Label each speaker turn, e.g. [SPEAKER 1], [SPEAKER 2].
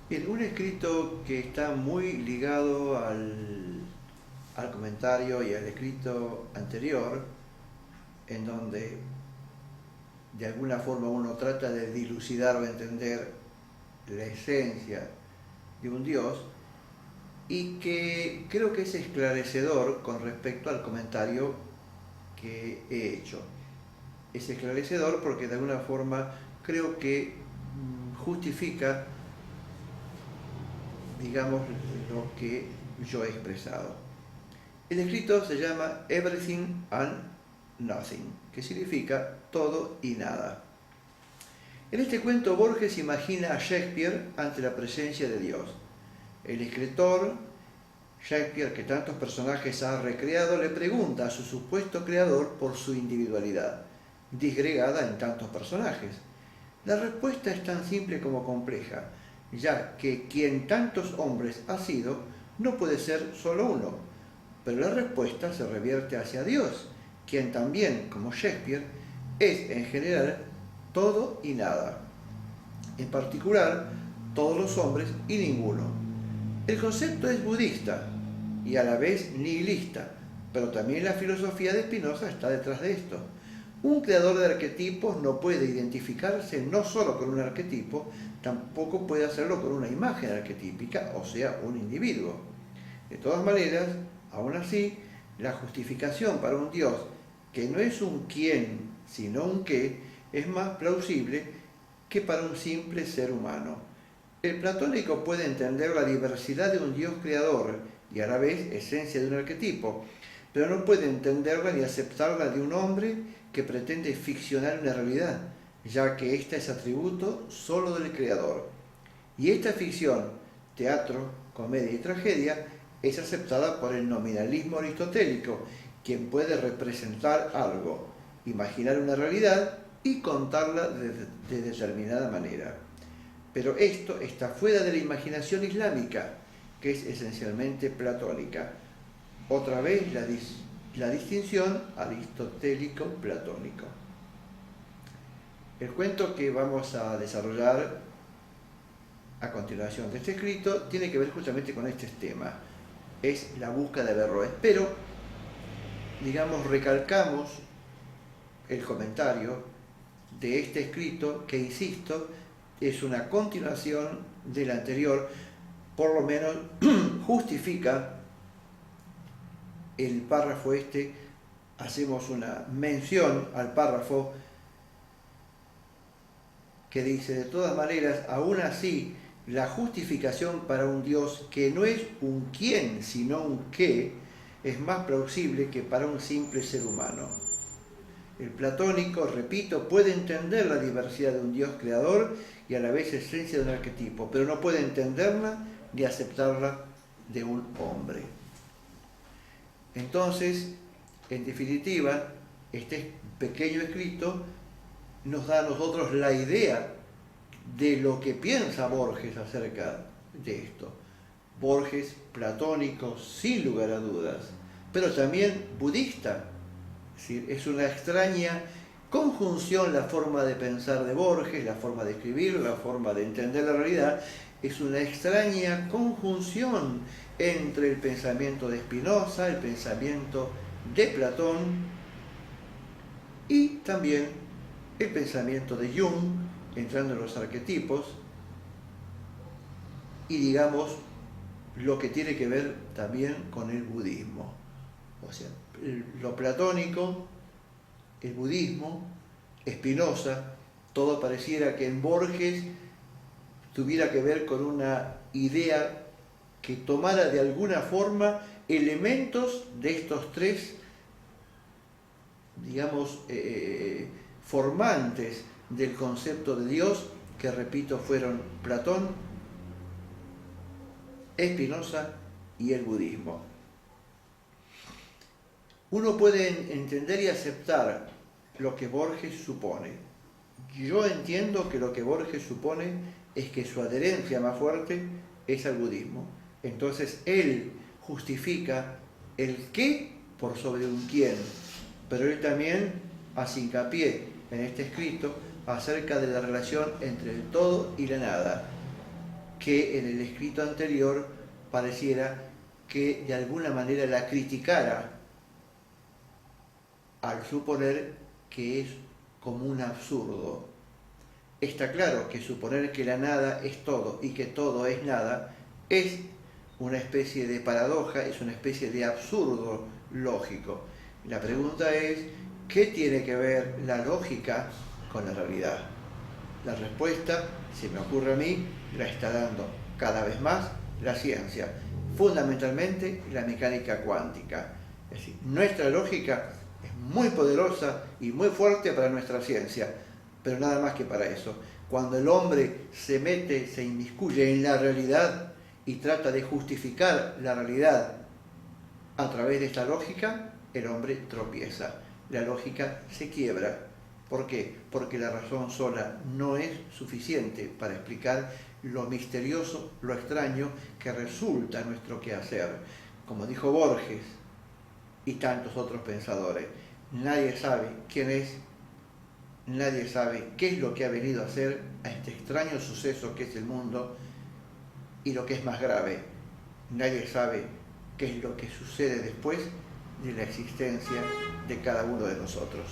[SPEAKER 1] Bien, un escrito que está muy ligado al comentario y al escrito anterior, en donde de alguna forma uno trata de dilucidar o entender la esencia de un Dios, y que creo que es esclarecedor con respecto al comentario que he hecho. Es esclarecedor porque de alguna forma creo que justifica, digamos, lo que yo he expresado. El escrito se llama Everything and Nothing, que significa todo y nada. En este cuento Borges imagina a Shakespeare ante la presencia de Dios. El escritor, Shakespeare, que tantos personajes ha recreado, le pregunta a su supuesto creador por su individualidad, disgregada en tantos personajes. La respuesta es tan simple como compleja, ya que quien tantos hombres ha sido no puede ser solo uno, pero la respuesta se revierte hacia Dios, quien también, como Shakespeare, es en general todo y nada. En particular, todos los hombres y ninguno. El concepto es budista y a la vez nihilista, pero también la filosofía de Spinoza está detrás de esto. Un creador de arquetipos no puede identificarse no solo con un arquetipo, tampoco puede hacerlo con una imagen arquetípica, o sea, un individuo. De todas maneras, aún así, la justificación para un Dios que no es un quién, sino un qué, es más plausible que para un simple ser humano. El platónico puede entender la diversidad de un Dios creador y a la vez esencia de un arquetipo, pero no puede entenderla ni aceptarla de un hombre que pretende ficcionar una realidad, ya que ésta es atributo solo del creador. Y esta ficción, teatro, comedia y tragedia, es aceptada por el nominalismo aristotélico, quien puede representar algo, imaginar una realidad y contarla de determinada manera. Pero esto está fuera de la imaginación islámica, que es esencialmente platónica. Otra vez la distinción aristotélico-platónico. El cuento que vamos a desarrollar a continuación de este escrito tiene que ver justamente con este tema. Es la búsqueda de Averroes, pero, digamos, recalcamos el comentario de este escrito que, insisto, es una continuación del anterior, por lo menos justifica el párrafo este, hacemos una mención al párrafo que dice: de todas maneras, aún así, la justificación para un Dios que no es un quién, sino un qué, es más plausible que para un simple ser humano. El platónico, repito, puede entender la diversidad de un Dios creador y a la vez esencia de un arquetipo, pero no puede entenderla ni aceptarla de un hombre. Entonces, en definitiva, este pequeño escrito nos da a nosotros la idea de lo que piensa Borges acerca de esto. Borges platónico, sin lugar a dudas, pero también budista. Es una extraña conjunción la forma de pensar de Borges, la forma de escribir, la forma de entender la realidad. Es una extraña conjunción entre el pensamiento de Spinoza, el pensamiento de Platón y también el pensamiento de Jung, entrando en los arquetipos, y digamos lo que tiene que ver también con el budismo. O sea, lo platónico, el budismo, Spinoza, todo pareciera que en Borges tuviera que ver con una idea que tomara de alguna forma elementos de estos tres, digamos, formantes del concepto de Dios, que repito fueron Platón, Spinoza y el budismo. Uno puede entender y aceptar lo que Borges supone. Yo entiendo que lo que Borges supone es que su adherencia más fuerte es al budismo. Entonces él justifica el qué por sobre un quién, pero él también hace hincapié en este escrito acerca de la relación entre el todo y la nada, que en el escrito anterior pareciera que de alguna manera la criticara al suponer que es como un absurdo. Está claro que suponer que la nada es todo y que todo es nada es una especie de paradoja, es una especie de absurdo lógico. La pregunta es, ¿qué tiene que ver la lógica con la realidad? La respuesta, se me ocurre a mí, la está dando cada vez más la ciencia, fundamentalmente la mecánica cuántica. Es decir, nuestra lógica es muy poderosa y muy fuerte para nuestra ciencia, pero nada más que para eso. Cuando el hombre se mete, se inmiscuye en la realidad y trata de justificar la realidad a través de esta lógica, el hombre tropieza. La lógica se quiebra. ¿Por qué? Porque la razón sola no es suficiente para explicar lo misterioso, lo extraño que resulta nuestro quehacer. Como dijo Borges y tantos otros pensadores, nadie sabe quién es, nadie sabe qué es lo que ha venido a hacer a este extraño suceso que es el mundo, y lo que es más grave, nadie sabe qué es lo que sucede después de la existencia de cada uno de nosotros.